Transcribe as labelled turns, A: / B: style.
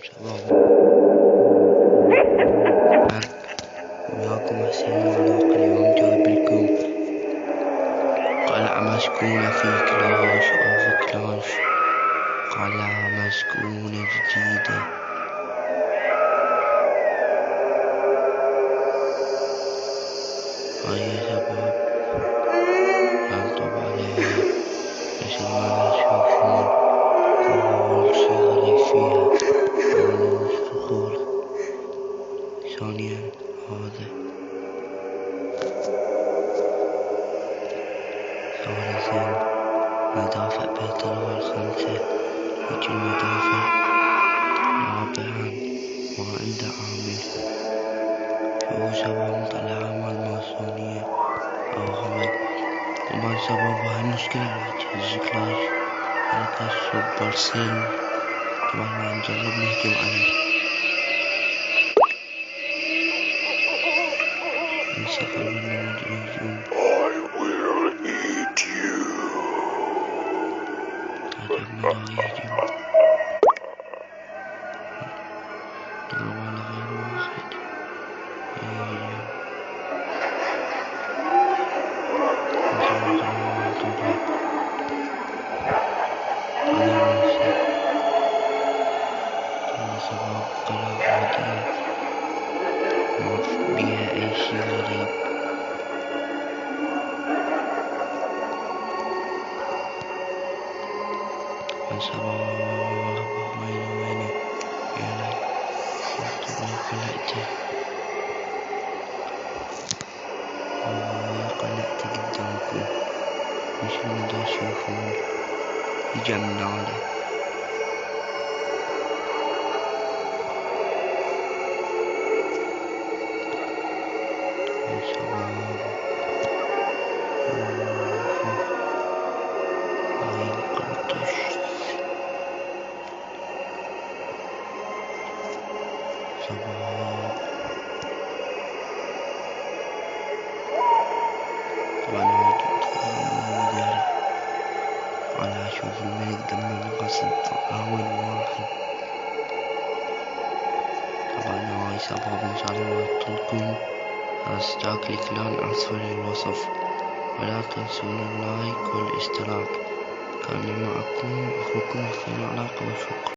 A: شباب، وياكم حسين العراق. اليوم جايب لكم قلعة مسكونة في كلاش اوف كلاش. قلعة مسكونة جديدة. هاي يا شباب ينطب عليها مثل ما تشوفون كل شي غريب فيها. أول صخور، ثانيا هذا، ثالثا مدافع بيت الغول 5 هيجي المدافع. رابعا ما عنده عامل. شوفوا شباب مطلع اعمال ماسونية او هاي. طبعا شباب هاي المشكلة على جهاز كلاش على سوبر سيل. طبعا ما نجرب نهجم عليه. نسخ البرنامج الهجوم. عجبنا لا يهجم. نضرب على غير واحد يهجم. شباب قلعة عادية ما بيها أي شي غريب. شباب وينه يلا شوفوا قلعته. قلعته قدامكم مثل ما دا تشوفون. جمالة. شباب هاي القلطش. شباب طبعا هاي تدخل على اشوف الملك دم القصد اول واحد. طبعا هاي شباب ان شاء الله ما تطلكم هاشتاج الكلان اسفل الوصف، ولا تنسون اللايك والاشتراك. كان معكم اخوكم حسين العراق وشكرا.